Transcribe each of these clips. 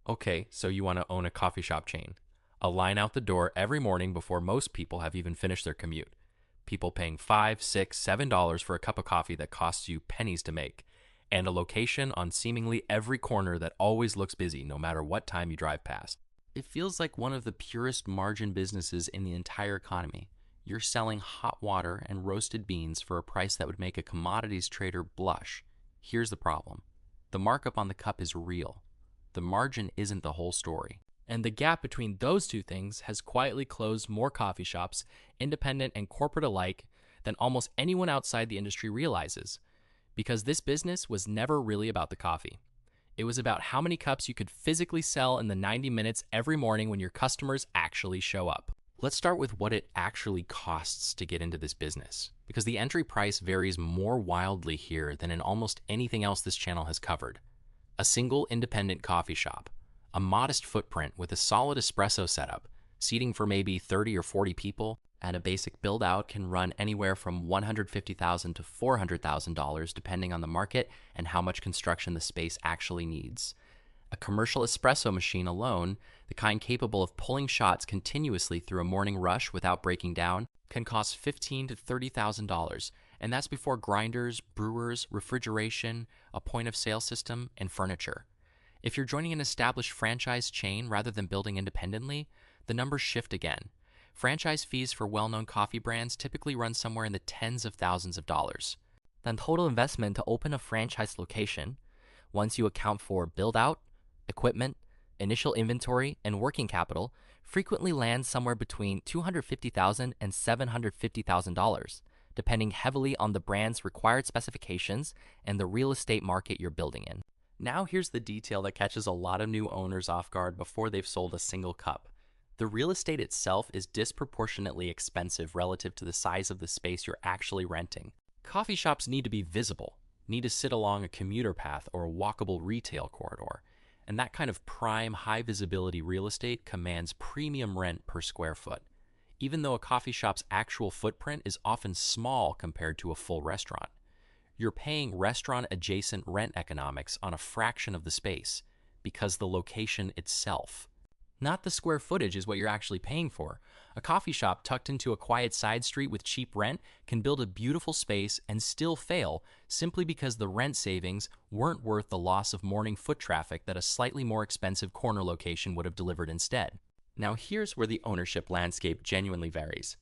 Okay, so you want to own a coffee shop chain. A line out the door every morning before most people have even finished their commute. People paying $5, $6, $7 for a cup of coffee that costs you pennies to make. And a location on seemingly every corner that always looks busy no matter what time you drive past. It feels like one of the purest margin businesses in the entire economy. You're selling hot water and roasted beans for a price that would make a commodities trader blush. Here's the problem: the markup on the cup is real. The margin isn't the whole story. And the gap between those two things has quietly closed more coffee shops, independent and corporate alike, than almost anyone outside the industry realizes. Because this business was never really about the coffee. It was about how many cups you could physically sell in the 90 minutes every morning when your customers actually show up. Let's start with what it actually costs to get into this business, because the entry price varies more wildly here than in almost anything else this channel has covered. A single independent coffee shop, a modest footprint with a solid espresso setup, seating for maybe 30 or 40 people, and a basic build out can run anywhere from $150,000 to $400,000 depending on the market and how much construction the space actually needs. A commercial espresso machine alone, the kind capable of pulling shots continuously through a morning rush without breaking down, can cost $15,000 to $30,000, and that's before grinders, brewers, refrigeration, a point of sale system, and furniture. If you're joining an established franchise chain rather than building independently, the numbers shift again. Franchise fees for well-known coffee brands typically run somewhere in the tens of thousands of dollars. Then total investment to open a franchise location, once you account for build-out, equipment, initial inventory, and working capital, frequently lands somewhere between $250,000 and $750,000, depending heavily on the brand's required specifications and the real estate market you're building in. Now here's the detail that catches a lot of new owners off guard before they've sold a single cup. The real estate itself is disproportionately expensive relative to the size of the space you're actually renting. Coffee shops need to be visible, need to sit along a commuter path or a walkable retail corridor, and that kind of prime, high-visibility real estate commands premium rent per square foot, even though a coffee shop's actual footprint is often small compared to a full restaurant. You're paying restaurant-adjacent rent economics on a fraction of the space because the location itself. Not the square footage is what you're actually paying for. A coffee shop tucked into a quiet side street with cheap rent can build a beautiful space and still fail simply because the rent savings weren't worth the loss of morning foot traffic that a slightly more expensive corner location would have delivered instead. Now here's where the ownership landscape genuinely varies.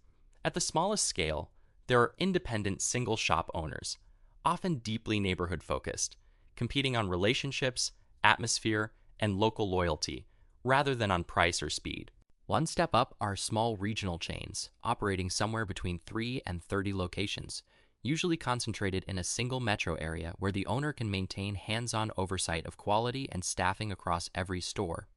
At the smallest scale, there are independent single shop owners, often deeply neighborhood focused, competing on relationships, atmosphere, and local loyalty, rather than on price or speed. One step up are small regional chains, operating somewhere between 3 and 30 locations, usually concentrated in a single metro area where the owner can maintain hands-on oversight of quality and staffing across every store.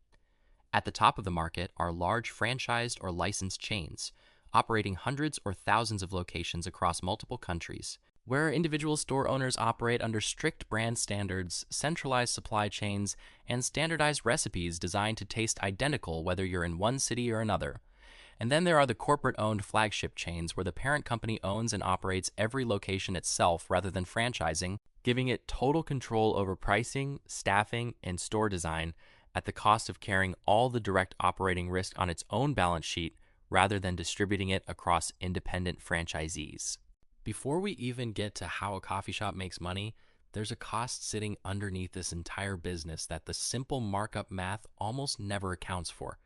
At the top of the market are large franchised or licensed chains, operating hundreds or thousands of locations across multiple countries, where individual store owners operate under strict brand standards, centralized supply chains, and standardized recipes designed to taste identical whether you're in one city or another. And then there are the corporate-owned flagship chains where the parent company owns and operates every location itself rather than franchising, giving it total control over pricing, staffing, and store design at the cost of carrying all the direct operating risk on its own balance sheet rather than distributing it across independent franchisees. Before we even get to how a coffee shop makes money, there's a cost sitting underneath this entire business that the simple markup math almost never accounts for.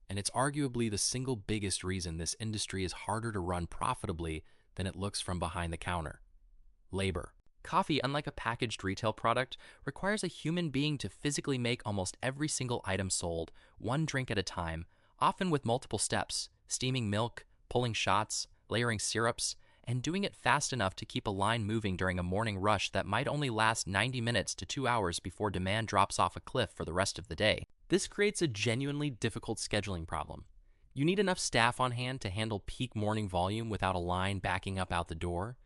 And it's arguably the single biggest reason this industry is harder to run profitably than it looks from behind the counter. Labor. Coffee, unlike a packaged retail product, requires a human being to physically make almost every single item sold, one drink at a time, often with multiple steps: steaming milk, pulling shots, layering syrups, and doing it fast enough to keep a line moving during a morning rush that might only last 90 minutes to 2 hours before demand drops off a cliff for the rest of the day. This creates a genuinely difficult scheduling problem. You need enough staff on hand to handle peak morning volume without a line backing up out the door,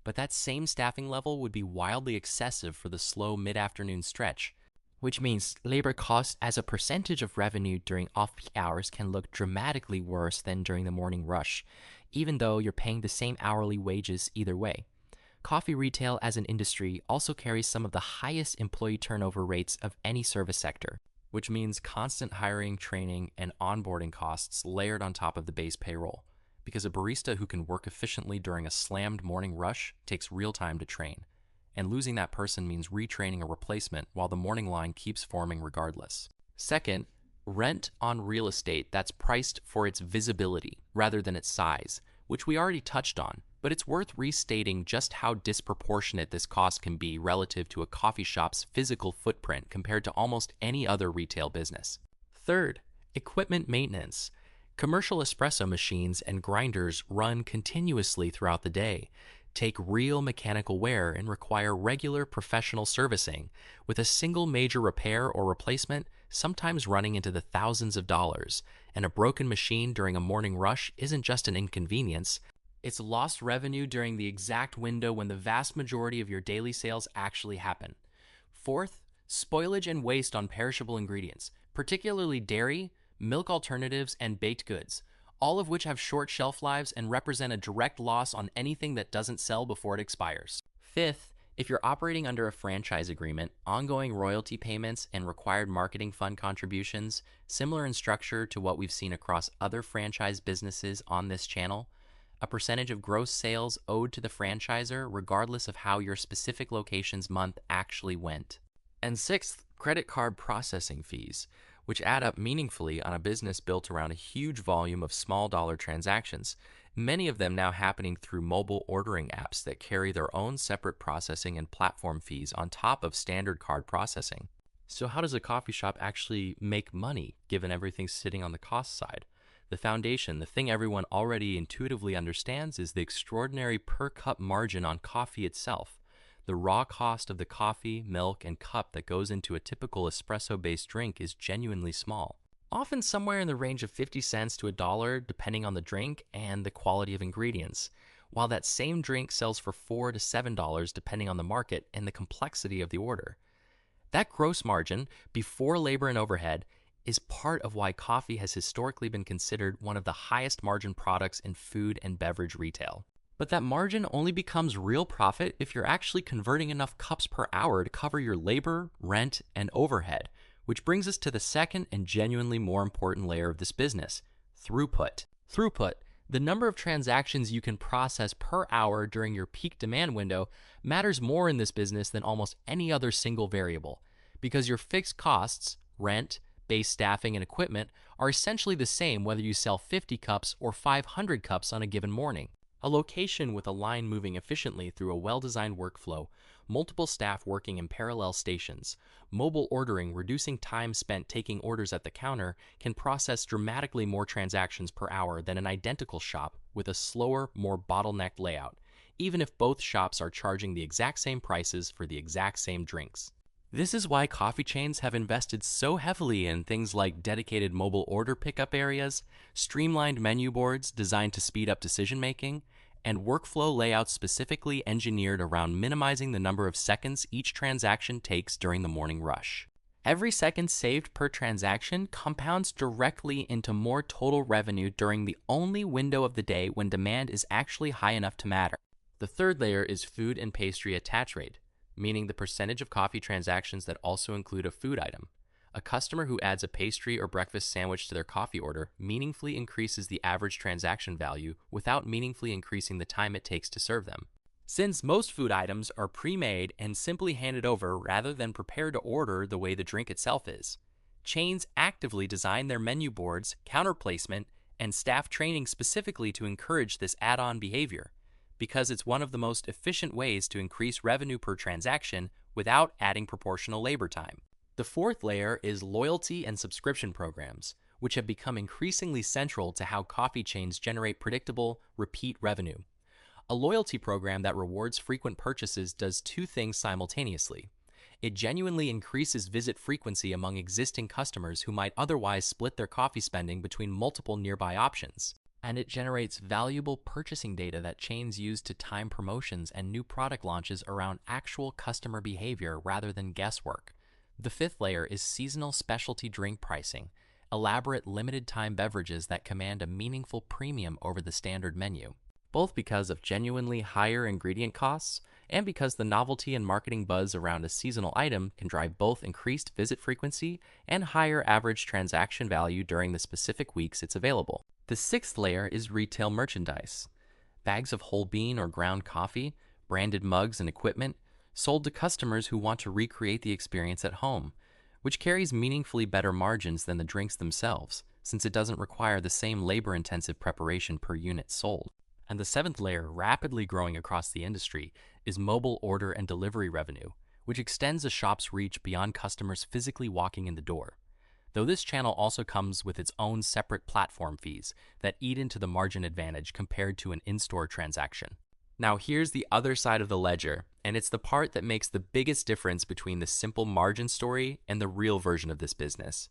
but that same staffing level would be wildly excessive for the slow mid-afternoon stretch, which means labor costs as a percentage of revenue during off-peak hours can look dramatically worse than during the morning rush, even though you're paying the same hourly wages either way. Coffee retail as an industry also carries some of the highest employee turnover rates of any service sector, which means constant hiring, training, and onboarding costs layered on top of the base payroll, because a barista who can work efficiently during a slammed morning rush takes real time to train. And losing that person means retraining a replacement while the morning line keeps forming regardless. Second, rent on real estate that's priced for its visibility rather than its size, which we already touched on, but it's worth restating just how disproportionate this cost can be relative to a coffee shop's physical footprint compared to almost any other retail business. Third, equipment maintenance. Commercial espresso machines and grinders run continuously throughout the day, take real mechanical wear, and require regular professional servicing, with a single major repair or replacement sometimes running into the thousands of dollars. And a broken machine during a morning rush isn't just an inconvenience, it's lost revenue during the exact window when the vast majority of your daily sales actually happen. Fourth, spoilage and waste on perishable ingredients, particularly dairy, milk alternatives, and baked goods, all of which have short shelf lives and represent a direct loss on anything that doesn't sell before it expires. Fifth, if you're operating under a franchise agreement, ongoing royalty payments and required marketing fund contributions, similar in structure to what we've seen across other franchise businesses on this channel, a percentage of gross sales owed to the franchisor regardless of how your specific location's month actually went. And sixth, credit card processing fees, which add up meaningfully on a business built around a huge volume of small dollar transactions, many of them now happening through mobile ordering apps that carry their own separate processing and platform fees on top of standard card processing. So how does a coffee shop actually make money given everything's sitting on the cost side? The foundation, the thing everyone already intuitively understands, is the extraordinary per cup margin on coffee itself. The raw cost of the coffee, milk, and cup that goes into a typical espresso-based drink is genuinely small, often somewhere in the range of 50 cents to $1 depending on the drink and the quality of ingredients, while that same drink sells for $4 to $7 depending on the market and the complexity of the order. That gross margin, before labor and overhead, is part of why coffee has historically been considered one of the highest margin products in food and beverage retail. But that margin only becomes real profit if you're actually converting enough cups per hour to cover your labor, rent, and overhead, which brings us to the second and genuinely more important layer of this business, throughput. Throughput, the number of transactions you can process per hour during your peak demand window, matters more in this business than almost any other single variable, because your fixed costs, rent, base staffing, and equipment, are essentially the same whether you sell 50 cups or 500 cups on a given morning. A location with a line moving efficiently through a well-designed workflow, multiple staff working in parallel stations, mobile ordering reducing time spent taking orders at the counter, can process dramatically more transactions per hour than an identical shop with a slower, more bottlenecked layout, even if both shops are charging the exact same prices for the exact same drinks. This is why coffee chains have invested so heavily in things like dedicated mobile order pickup areas, streamlined menu boards designed to speed up decision-making, and workflow layouts specifically engineered around minimizing the number of seconds each transaction takes during the morning rush. Every second saved per transaction compounds directly into more total revenue during the only window of the day when demand is actually high enough to matter. The third layer is food and pastry attach rate, meaning the percentage of coffee transactions that also include a food item. A customer who adds a pastry or breakfast sandwich to their coffee order meaningfully increases the average transaction value without meaningfully increasing the time it takes to serve them. Since most food items are pre-made and simply handed over rather than prepared to order the way the drink itself is, chains actively design their menu boards, counter placement, and staff training specifically to encourage this add-on behavior, because it's one of the most efficient ways to increase revenue per transaction without adding proportional labor time. The fourth layer is loyalty and subscription programs, which have become increasingly central to how coffee chains generate predictable, repeat revenue. A loyalty program that rewards frequent purchases does two things simultaneously. It genuinely increases visit frequency among existing customers who might otherwise split their coffee spending between multiple nearby options. And it generates valuable purchasing data that chains use to time promotions and new product launches around actual customer behavior rather than guesswork. The fifth layer is seasonal specialty drink pricing, elaborate limited-time beverages that command a meaningful premium over the standard menu, both because of genuinely higher ingredient costs and because the novelty and marketing buzz around a seasonal item can drive both increased visit frequency and higher average transaction value during the specific weeks it's available. The sixth layer is retail merchandise. Bags of whole bean or ground coffee, branded mugs and equipment, sold to customers who want to recreate the experience at home, which carries meaningfully better margins than the drinks themselves, since it doesn't require the same labor-intensive preparation per unit sold. And the seventh layer, rapidly growing across the industry, is mobile order and delivery revenue, which extends a shop's reach beyond customers physically walking in the door. Though this channel also comes with its own separate platform fees that eat into the margin advantage compared to an in-store transaction. Now here's the other side of the ledger, and it's the part that makes the biggest difference between the simple margin story and the real version of this business.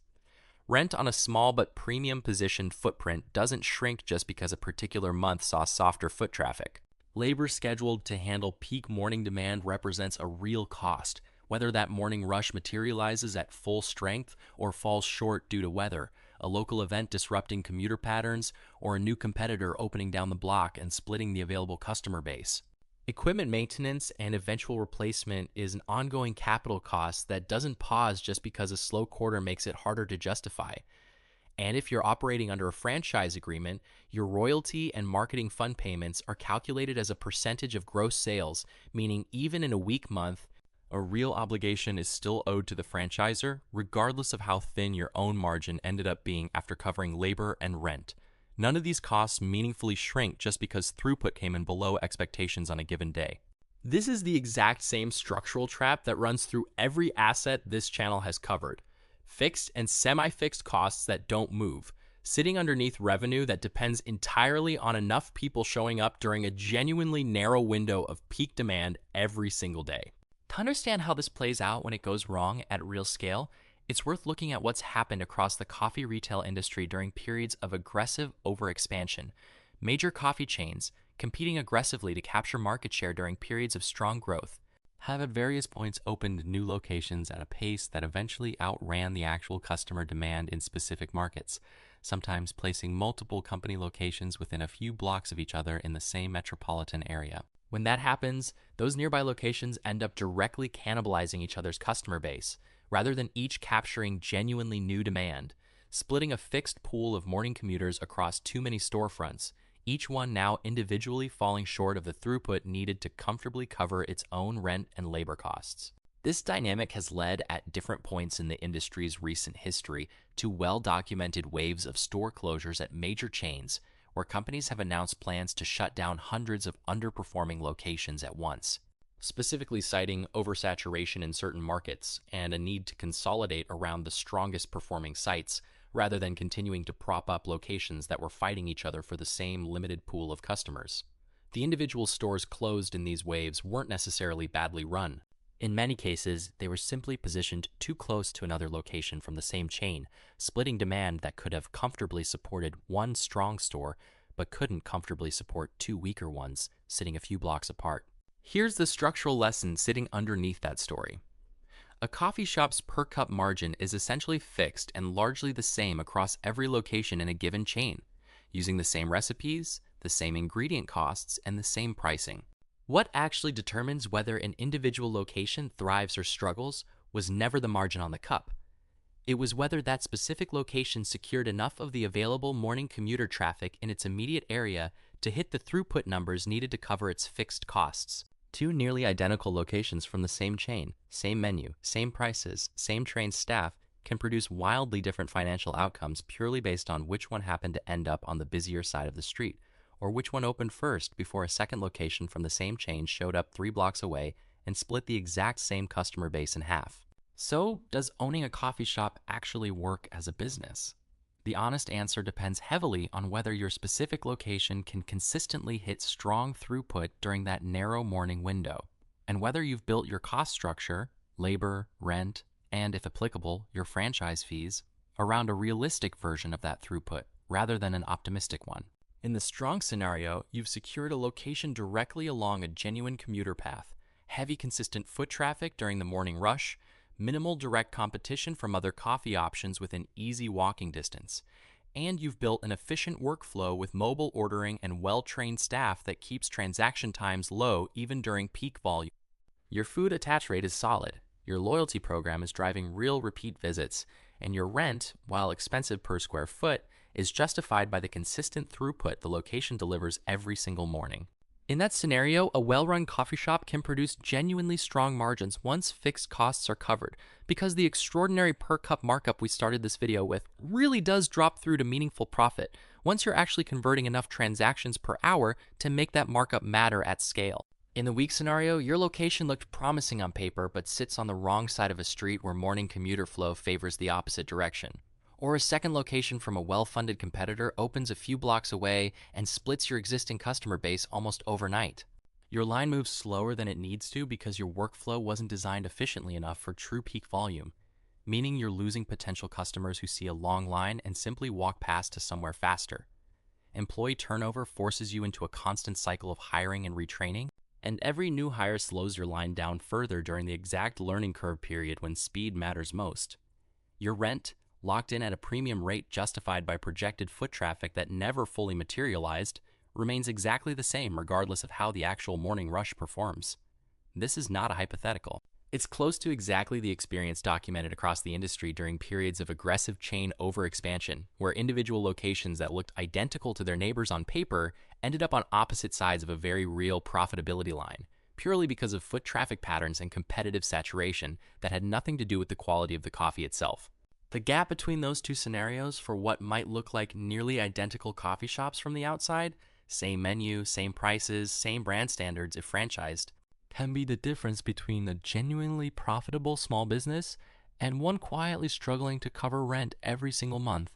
Rent on a small but premium positioned footprint doesn't shrink just because a particular month saw softer foot traffic. Labor scheduled to handle peak morning demand represents a real cost, whether that morning rush materializes at full strength or falls short due to weather, a local event disrupting commuter patterns, or a new competitor opening down the block and splitting the available customer base. Equipment maintenance and eventual replacement is an ongoing capital cost that doesn't pause just because a slow quarter makes it harder to justify. And if you're operating under a franchise agreement, your royalty and marketing fund payments are calculated as a percentage of gross sales, meaning even in a weak month, a real obligation is still owed to the franchisor, regardless of how thin your own margin ended up being after covering labor and rent. None of these costs meaningfully shrink just because throughput came in below expectations on a given day. This is the exact same structural trap that runs through every asset this channel has covered. Fixed and semi-fixed costs that don't move, sitting underneath revenue that depends entirely on enough people showing up during a genuinely narrow window of peak demand every single day. To understand how this plays out when it goes wrong at real scale, it's worth looking at what's happened across the coffee retail industry during periods of aggressive overexpansion. Major coffee chains, competing aggressively to capture market share during periods of strong growth, have at various points opened new locations at a pace that eventually outran the actual customer demand in specific markets, sometimes placing multiple company locations within a few blocks of each other in the same metropolitan area. When that happens, those nearby locations end up directly cannibalizing each other's customer base, rather than each capturing genuinely new demand, splitting a fixed pool of morning commuters across too many storefronts, each one now individually falling short of the throughput needed to comfortably cover its own rent and labor costs. This dynamic has led at different points in the industry's recent history to well-documented waves of store closures at major chains, where companies have announced plans to shut down hundreds of underperforming locations at once, specifically citing oversaturation in certain markets and a need to consolidate around the strongest performing sites rather than continuing to prop up locations that were fighting each other for the same limited pool of customers. The individual stores closed in these waves weren't necessarily badly run. In many cases, they were simply positioned too close to another location from the same chain, splitting demand that could have comfortably supported one strong store, but couldn't comfortably support two weaker ones, sitting a few blocks apart. Here's the structural lesson sitting underneath that story. A coffee shop's per cup margin is essentially fixed and largely the same across every location in a given chain, using the same recipes, the same ingredient costs, and the same pricing. What actually determines whether an individual location thrives or struggles was never the margin on the cup. It was whether that specific location secured enough of the available morning commuter traffic in its immediate area to hit the throughput numbers needed to cover its fixed costs. Two nearly identical locations from the same chain, same menu, same prices, same trained staff can produce wildly different financial outcomes purely based on which one happened to end up on the busier side of the street, or which one opened first before a second location from the same chain showed up 3 blocks away and split the exact same customer base in half. So, does owning a coffee shop actually work as a business? The honest answer depends heavily on whether your specific location can consistently hit strong throughput during that narrow morning window, and whether you've built your cost structure, labor, rent, and, if applicable, your franchise fees, around a realistic version of that throughput rather than an optimistic one. In the strong scenario, you've secured a location directly along a genuine commuter path, heavy consistent foot traffic during the morning rush, minimal direct competition from other coffee options within easy walking distance, And you've built an efficient workflow with mobile ordering and well-trained staff that keeps transaction times low even during peak volume. Your food attach rate is solid, your loyalty program is driving real repeat visits, and your rent, while expensive per square foot, is justified by the consistent throughput the location delivers every single morning. In that scenario, a well-run coffee shop can produce genuinely strong margins once fixed costs are covered, because the extraordinary per cup markup we started this video with really does drop through to meaningful profit once you're actually converting enough transactions per hour to make that markup matter at scale. In the weak scenario, your location looked promising on paper but sits on the wrong side of a street where morning commuter flow favors the opposite direction. Or a second location from a well-funded competitor opens a few blocks away and splits your existing customer base almost overnight. Your line moves slower than it needs to because your workflow wasn't designed efficiently enough for true peak volume, meaning you're losing potential customers who see a long line and simply walk past to somewhere faster. Employee turnover forces you into a constant cycle of hiring and retraining, and every new hire slows your line down further during the exact learning curve period when speed matters most. Your rent, locked in at a premium rate justified by projected foot traffic that never fully materialized, remains exactly the same regardless of how the actual morning rush performs. This is not a hypothetical. It's close to exactly the experience documented across the industry during periods of aggressive chain overexpansion, where individual locations that looked identical to their neighbors on paper ended up on opposite sides of a very real profitability line, purely because of foot traffic patterns and competitive saturation that had nothing to do with the quality of the coffee itself. The gap between those two scenarios for what might look like nearly identical coffee shops from the outside, same menu, same prices, same brand standards if franchised, can be the difference between a genuinely profitable small business and one quietly struggling to cover rent every single month,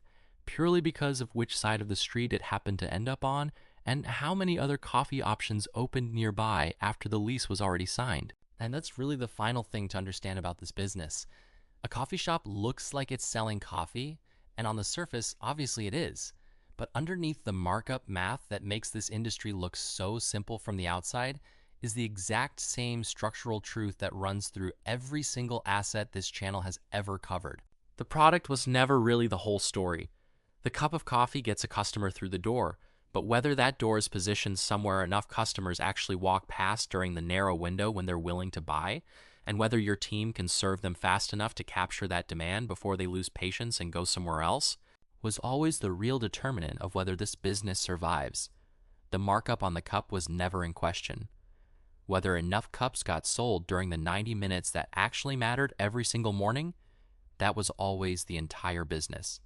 purely because of which side of the street it happened to end up on and how many other coffee options opened nearby after the lease was already signed. And that's really the final thing to understand about this business. A coffee shop looks like it's selling coffee, and on the surface, obviously it is. But underneath the markup math that makes this industry look so simple from the outside is the exact same structural truth that runs through every single asset this channel has ever covered. The product was never really the whole story. The cup of coffee gets a customer through the door, but whether that door is positioned somewhere enough customers actually walk past during the narrow window when they're willing to buy, and whether your team can serve them fast enough to capture that demand before they lose patience and go somewhere else, was always the real determinant of whether this business survives. The markup on the cup was never in question. Whether enough cups got sold during the 90 minutes that actually mattered every single morning, that was always the entire business.